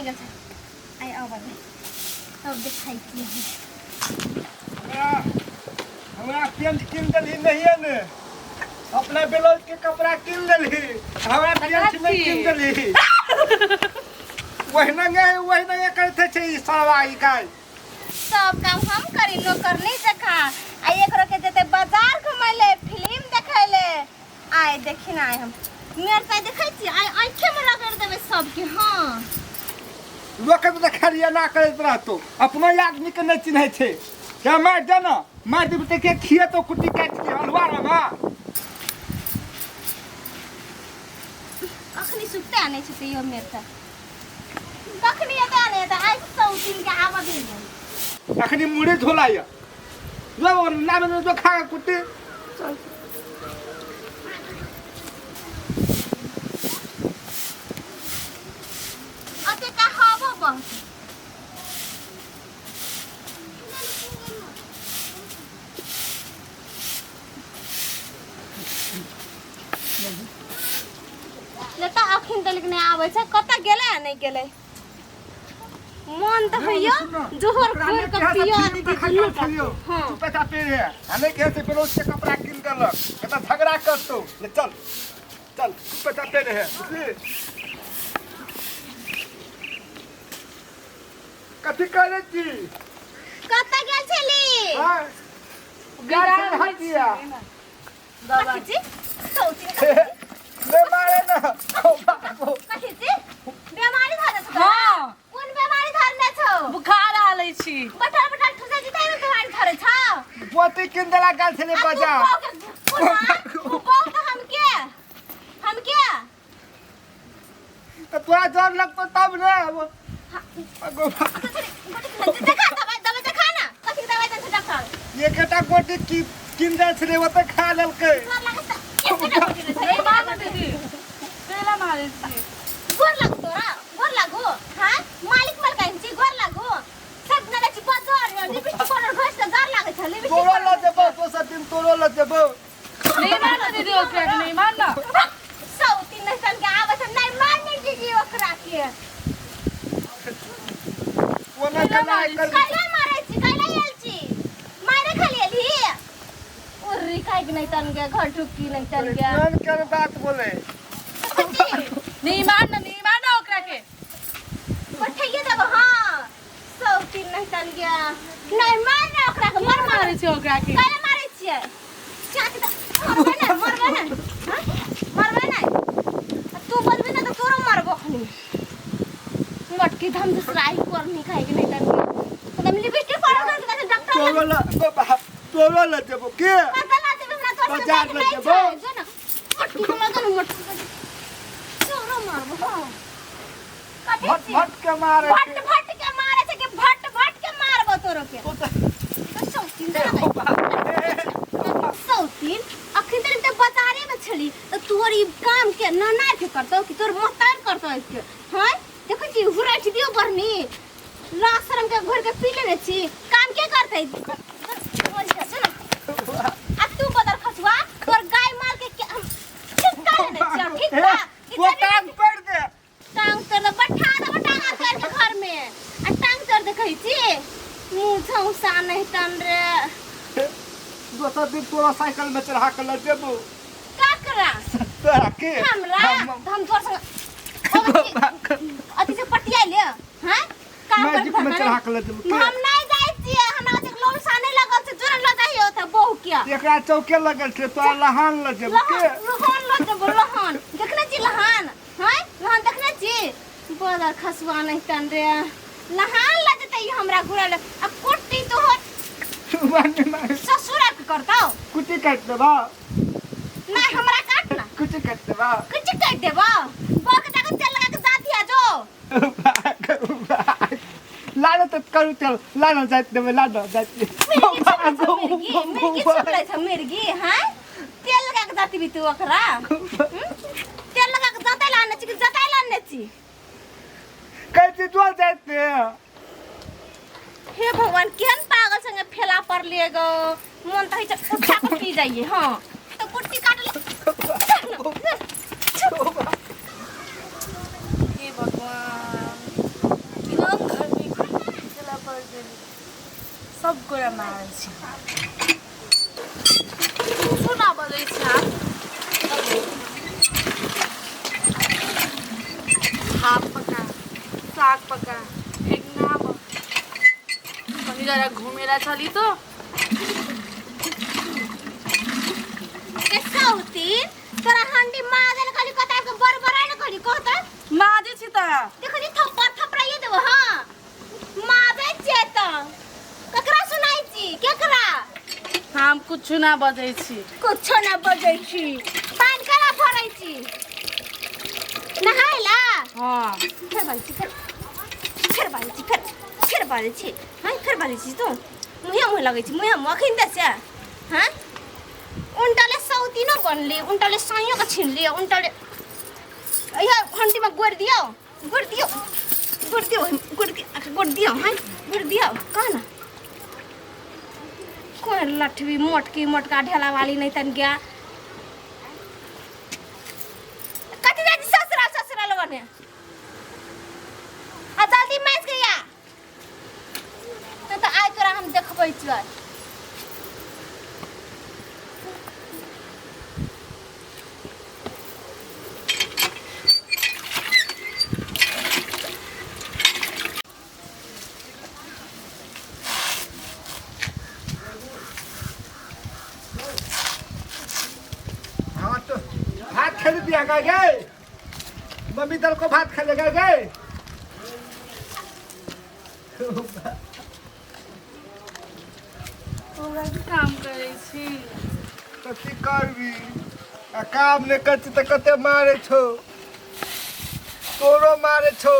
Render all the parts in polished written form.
गया था आई अब तब दिखाई की हमरा पेंट किन दली नहीं है ने अपना ब्लाउज के कपड़ा किन दली हमरा पेंट नहीं किन दली वही नहीं करते छे ई सवाई का सब काम हम करी नौकर नहीं देखा आ एकरो के जते बाजार घुमैले फिल्म देखैले आए देखिन आए हम मेर त देखै छी आए आंखे में लगा देबे सब के हां लोग के देखलिया ना करत रहतो अपनो आदमी के नहीं चिन्है छे क्या मार दे ना मार दे के खिए तो कुटी काट के हलवा रमा अखनी सुते आने छते यो मेर त कखनी एते आने त आइ सौ दिन के आवा दिन अखनी मुड़े झोलाया जो ना में जो खा कुटी अते का हबो बहुत लेता अखिन तलिक नहीं आवे छै कत गेले नहीं गेले मन त होइयो जोहर खोर के पियो आदि दुनु हां तू पैसा पे है हने के से ब्लाउज के कपड़ा किन देलक एता झगड़ा करतो ले चल चल तू पैसा पे है बुझली कथि करे छी कत गेल छली हां गाड़ी से हट दिया बाबा जी सोची ले मारे ना कथि छी बीमारी धरने छ हां कोन बीमारी धरने छ बुखार आलै छी बटल बटल ठुसे जी ताई में बीमारी धरे छ पोती किन देला गाल छले बाजार हम के तो तोरा जोर लगतो तब ना देखा दवाई देखा ना कथि दवाई दे डॉक्टर ये केटा गोटी की किन दे छले वो त खा लेलकै ए मामा दीदी तेला मारे छी गोर लागो तोरा गोर लागो हां मालिक मलकाइन छी गोर लागो सब नले छी बाजार लिपस्टिक पाउडर घस के गोर लागे छ लिपस्टिक तोरो ल देबो तो सब दिन तोरो ल देबो नहीं मानो दीदी ओकरा के नहीं मानना सौ तीन सन के आवे छ नहीं मानने दीदी ओकरा के ओना कला कर काला मारे छी काला आयल छी मारे खाली एली ओरी काई के नहीं तन के घर ठुकी नहीं तन के मन कर बात बोले नहीं मानना ओकरा के पठैया देब हां सौ तीन नहीं तन के नहीं मारना ओकरा के मर मारे छी ओकरा के काला मारे छियै चाची त मरबे ना तू बोलबे ना तो तोरो मारबो खनी मटकी धम दूसराई करनी खाई के नहीं तन के लिपस्टिक पाउडर कर के डॉक्टर तोरो ल देबो के पता ना देबे ना तो बाजार ल देबो जो ना मटकी लगन मटकी तोरो मारबो हां भट भट के मारे भट भट के मारे छै कि भट भट के मारबो तोरो के तो सौतीन अखन तक ते बाजारे में छली तो तोर ई काम के ना के करतो कि तोर महतार करतो इसके हां देखो जी हुराठ दियो बरनी लाशरम के घर के पी लेने छी काम के करतै बोल के सुन आ तू बदर खसवा तोर गाय मार के ठीक कर लेने छी ठीक बा वो काम कर दे टांग तर बैठा दे टांग कर के घर में आ टांग तर देखै छी मुंह छौसा नहीं तन रे दोसर दिन तोरा साइकिल में चढ़ा के ल देबो का करा तोरा के हमरा हम तोर संग अति से पटिया ले हां काम मैजिक कर में चढ़ा के ल देबो हम नहीं जाई छी हमरा जे लोन साने लगल छै जोर ल जाई होता बहु किया एकरा चौके लगल छै तोरा लहान ल देबो के लहान ल देबो लहान देखने छी लहान हां लहान देखने छी बड़ा खसवा नहीं तन रे लहान ल देतै हमरा घुरल आ कोटी तो ससुरा के करतो कुटी काट देबा ना हमरा काट ना कुटी काट देबा कुछ काट देबो बोक तक तेल लगा के जाती आ जो लालो तो करू तेल लालो जात देबे लालो जात मिर्गी सुनले छ मिर्गी हां तेल लगा के जाती भी तू ओकरा तेल लगा के जाता लाने छी कि जता लाने छी कैसे जो जाते हे भगवान केहन पागल संगे फेला पर ले गो मन त है उठा के पी जाइए हां तो कुट्टी काट ले हे भगवान सब गोरा मारै छी सुना बजै छी भात पका साग पका एक नाम कहीं जरा घूमेला चली तो कैसा होती तोरा हंडी मादल खाली कता के बरबराय न करी कहता माजे छी त देखो जी थप्पड़ थपड़ाइए देबो हां मादे चेत ककरा सुनाई छी केकरा हम कुछ ना बजै छी कुछ ना बजै छी पान करा भरै छी नहाइला हां फिर बाली छी हां फिर बाली छी तो मुहे लगै छी मुहे मखिन दसे हां उन्टाले सौती न बनली उन्टाले साइयो का छीन लियो उन्टाले या हंडी में गोड़ दियो हां गोड़ दियो कहना कोई लठवी मोटका ढेला वाली नहीं तन गया कति जाती ससुरा लगने आ जल्दी मैच गया तो आइ तोरा हम देखबै छियै हाँ तो भात खेल दिया गए मम्मी दल को भात खेलेगा गए ओरा भी काम करै छी कथी करबी आ काम ने करती तो कते मारे छो तोरो मारे छो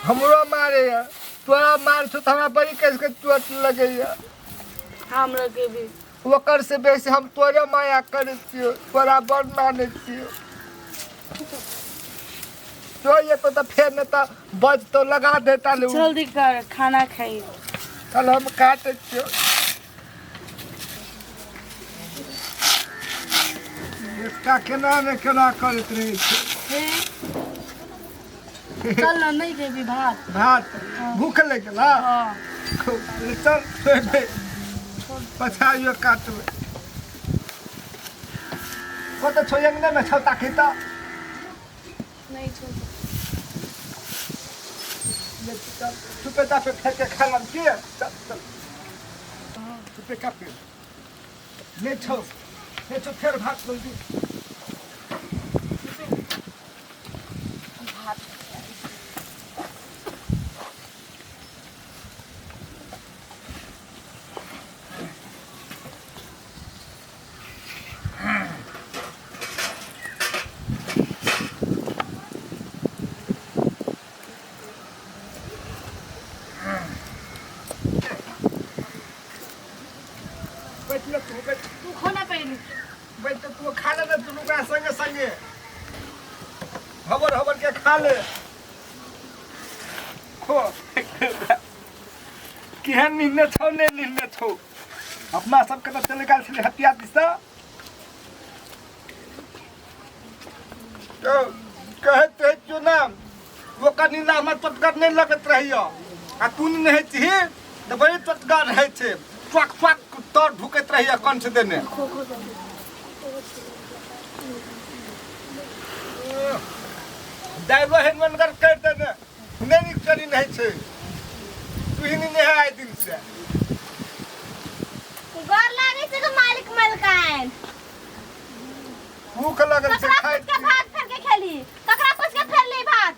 हमरो मारे या तोरा मार छो तो हमरा बड़ी कैसे के चोट लगे या हमरा के भी ओकर से बेसी हम तोरे माया करे छियो तोरा बड़ माने छियो तो ये तो फेर न तो बज तो लगा देता ले जल्दी कर खाना खाई चल हम काटे छियो एकटा केना ने केना करत रहे छै चल ना नहीं देवी भात भात भूख लगला हां चल छोड़ पछाइयो काटबै कत छोयंग ने में छौता खिता नहीं छोड़ चुपे चापे फेंक के खा लम के चल चुपे चापे ले छो फेर भात जल्दी भात तू खाना पहले बैठ तू खा ले दुनू का संगे संगे हबर के खा ले खो केहन नींद छौ ने नींद छौ अपना सबके तो चले गेल छलै हटिया दिसा तो कहते क्यों नाम वो का नींद हमरा चटकर नहीं लगत रहियो आ तू नहीं छी तो बड़ी चटकर रहे छे ट्वक तोर ढुकत रहिया कौन से देने दाइबो हेनमनगर कर देने नहीं करी नहीं छे तू ही नहीं है आए दिन से घर लागे से तो मालिक मलकान भूख लगल से ककरा खाए कुछ के भात फेर के खेली ककरा कुछ के फेर ले भात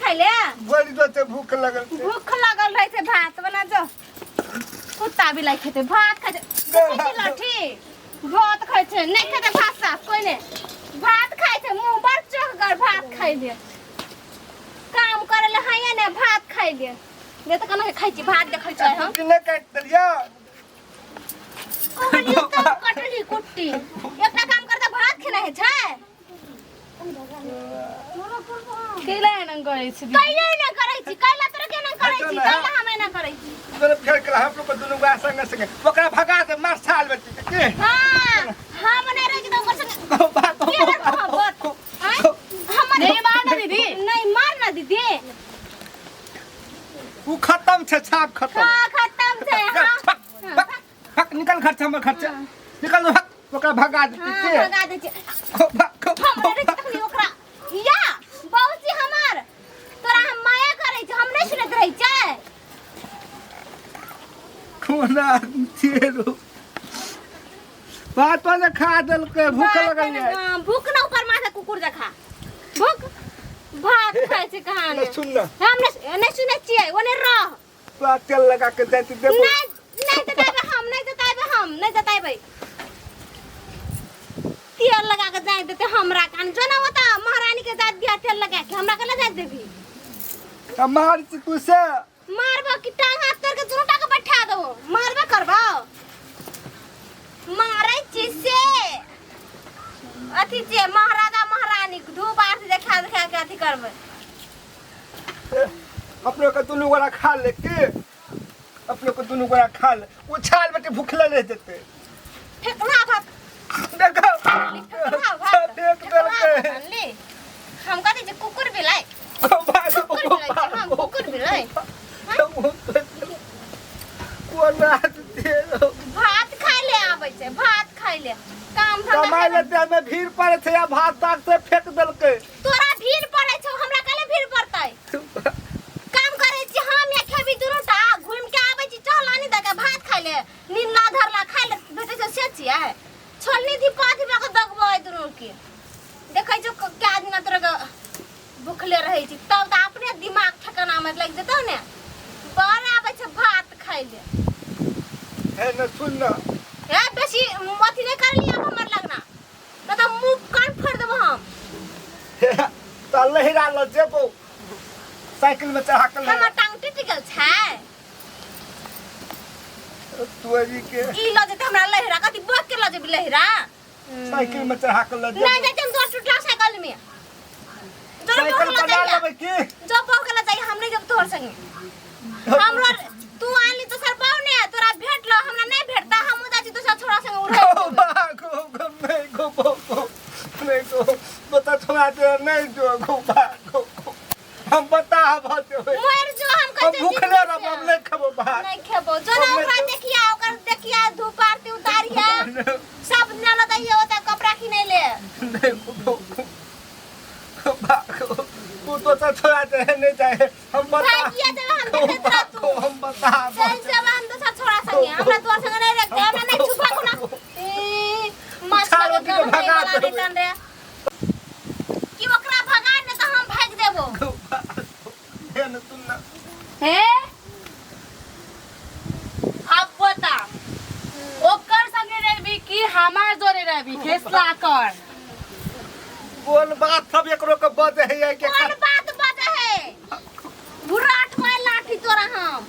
खैले बड़ी जोते भूख लगल से भूख लगल रहे थे भात बना जो कुत्ता भी लाइक खेते भात खाते लठी भात खाए थे नहीं खेते भात साफ कोई ने भात खाए थे मुंह बड़ चोखगर भात खाई ले काम करे ले हाय ने भात खाई ले ले तो कना खाई छी भात देखै छै हम किने काट दलिया कहली तो कटली कुट्टी एकटा काम करता भात खेना है छै केला न करै छी कैले न करै छी कैला तोरा के न करै छी कैला हमे न करै छी तोरे फेर के हम लोग दुनु गा संग संग ओकरा भगा के मार साल बेटी के हां हम ने रह के ऊपर से हम नहीं मारना दीदी नहीं मारना दीदी उ खत्म सब खत्म हाँ खत्म से हाँ हक निकल घर से हमर घर से निकल हक ओकरा भगा देती हाँ भगा दे छी हमरे तखनी ओकरा या बाबूजी हमर तोरा हम माया करै छी हम नहीं सुनत रहै छै कोना तेरो बात ने खा दल के भूख लगल है भूख न ऊपर माथा कुकुर देखा भूख भात खाए छै कहानी सुन ना हम नहीं सुनै छियै ओने रह तो तेल लगा के देती देबो नहीं जताबे हम नहीं जताबे तेल लगा के जाए देते हमरा कान जो ना होता महारानी के जात दिया तेल लगा के हमरा कला जात देबी हमार चिकू से मारबा की टांग हाथ करके दोनों टांग बैठा दो मारबा करबा मारे चिसे अथी जे महाराजा महारानी दो बार से देखा के अथी करबे अपने को दुनू गोरा खा ले के अपने को दुनू गोरा खा ले वो छाल बेटे भूखले रह जते ठेकना भात देखो ठेकना भात देख दल के ले हम कहते जे कुकुर बिलाई हम कुकुर बिलाई कोना तेरो भात खाइ ले आबै छै भात खाइ ले काम धंधा कमाई लेते में भीड़ पड़े थे या भात ताक से फेंक दल के तोरा भीड़ पड़े छौ हमरा काले भीड़ पड़तै काम करे छी हम या खेबी दुनू टा घुम के आबै छी चल आनी दके भात खाइ ले नीला धरला खाइ ले बेटे से से छियै छोलनी दी पाथी में के दगबै दुनू के देखै छौ क्या दिन तोरा भूखले रहै छी तब त अपने दिमाग ठिकाना में लग जेतौ ने बाहर आबै छै भात खाइ ले है न सुन ना ए बेसी मथी नहीं कर लिया हमर लगना न त मुंह कान फोड़ देबो हम त लहिरा ल जेबो साइकिल में चढ़ा के ले हमर टांग टूट गेल छै तोरी के ई ल जेते हमरा लहरा कथि बोक के ल जेबी लहरा साइकिल में चढ़ा के ले नहीं जाते हम तोर टूटला साइकिल में साइकिल बना लेबै की जो बोक के ल जाई हम नहीं जब तोर संगे हमरा तू आली तो सर पाऊ ने तोरा भेटलो हमरा नहीं भेटता हम जाची दूसरा छोरा संगे उड़ै नहीं को बता छोड़ा दे नहीं जो गो हम बता बात होय मर जो हम कहते भूखले रह हम नहीं खबो बात नहीं खेबो जो ना ओकरा देखिया ओकर देखिया धूप आरती उतारिया सब न लगाइए होता कपड़ा की नहीं ले नहीं को तो छोड़ा दे नहीं जाए हम बता भागिया जब हम देखत रह तू हम बता चल जब हम दूसरा छोरा संगे हमरा तोर संगे नहीं रख दे हमरा नहीं छुपा को ना ए माछा के भगा दे तन रे कि ओकरा भगा ने त हम भाग देबो है न सुन ना हे अब बता ओकर संगे रहबी कि हमार जोरे रहबी फैसला कर बोल बात सब एकरो के बजे है के कौन बात बजे है बुराट में लाठी तोरा हम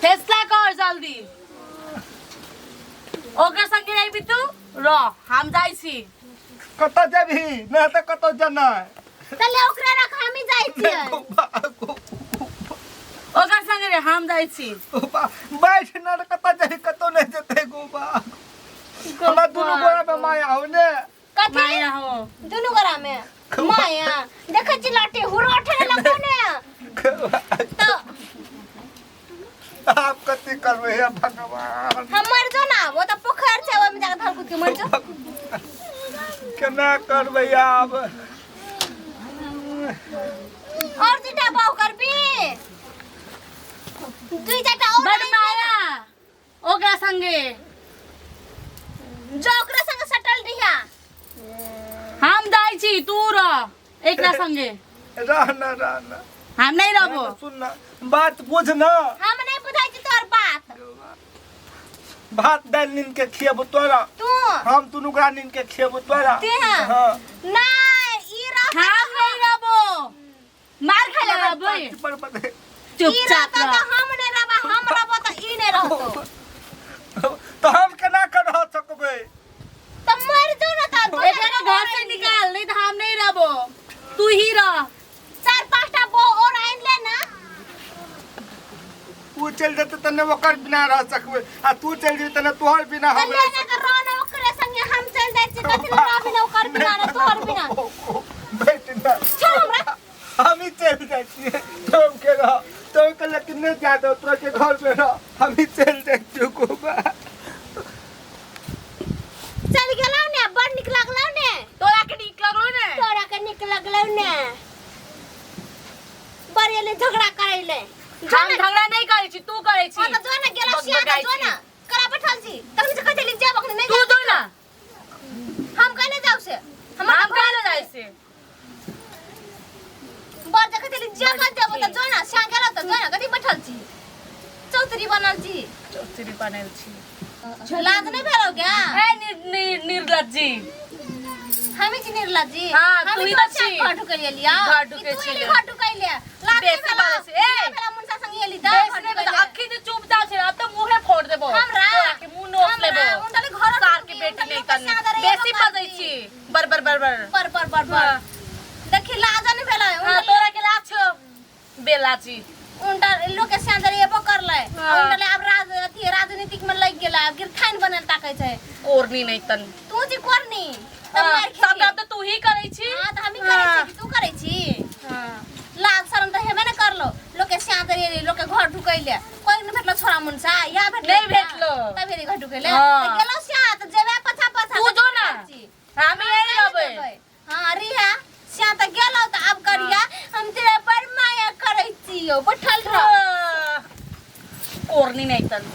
फैसला कर जल्दी ओकर संगे रहबी तू र हम जाई छी कत जेबही नहीं त कत जना तले ओकरा रख हम ही जाई छियै ओकर संगे रे हम जाई छी बैठ न कत जेही कत नहीं जते गोबा हमरा दुनु गोरा में माया होने कथि माया हो दुनु गोरा में माया देखे छी लाठी हुरोठे लगो ने तो आप कति करबे हे भगवान हम मर जो ना वो तो पोखर छै ओय में जाके धर कूद के मर जो केना करबे आब और दूटा बाऊ करबी दुई चारटा और बड़ माया ओकरा संगे जो ओकरा संग सटल दिया हम जाई छी तू र एकरा संगे रहना हम नहीं रहबो सुन ना बात बुझ ना हम नहीं बुझाई छी तोर बात भात दाल नीन के खियब तोरा तू हम दुनु गोरा नीन के खियब तोरा ते हां नहीं ई रह हम नहीं रहबो मार खा ले रहबो पर चुपचाप तो रह हम नहीं रहबा हम रहबो तो ई नहीं रहतो तो हम केना कर रह सकबे तो मर जो ना ता एकरा घर से निकाल नहीं तो हम नहीं रहबो तू ही रह चार पांचटा बो और आइन ले ना तू चल जते तने ओकर बिना रह सकबे आ तू चल जते तने तोहर बिना हम ले ना कर रोना ओकरे संगे हम चल जाय छी कथि रह बिना ओकर बिना ना तोहर बिना बैठ ना छोड़ हमरा हम ही चल जाय छी तुम के रह तो के लेकिन नहीं जा दो तोरा के घर जगह देबो त जो ना सा गेल त जो ना कथि बैठल छी चौधरी बनल छी चौधरी बनल छी लाज नहीं भेलो क्या ए निर्लज्जी हमें जी निर्लज्जी हाँ, तू ही तो छी। घर ढुके लिया घर ढुके तू छी। ही घर ढुके लिया लाज नहीं बेसी भेलो बात छै। ए! भेला मुनसा संग एली दा घर बेसने ढुके में लिया अखी से चुपचाप छे अब तो मुंहे फोड़ देबो हमरा तोरा के मुंह नोच लेबो उनले घर सार के बेटी नहीं तन बेसी बजै छी बर बर बर बर पर हाँ। देखि लाज नहीं भेलो हां तोरा के लाज छो बेलाची उनटा लोग के सेंदर एबो करले हाँ। उनले अब राजनीतिक में लग गेला अब गिरखाइन बनल ताकै छै कोरनी नहीं तन तू जी करनी सब काम तो तू ही करै छी हां त हमी करै छी तू करै छी हां लाज शरम त हेबे न करलो लोग के सेंदर एली लोग के घर ढुकैले कोई नहीं भेटलो छोरा मुनसा या भेटलो नहीं भेटलो। तब एली घर ढुकैले हाँ। त गेलो स्या त जेबे पछा पछा तू जो ना हम यही रहबै हां रिहा स्या त गेलो त अब करिया हम तेरे बड़ माया करै छियो बैठल रह कोरनी नहीं तन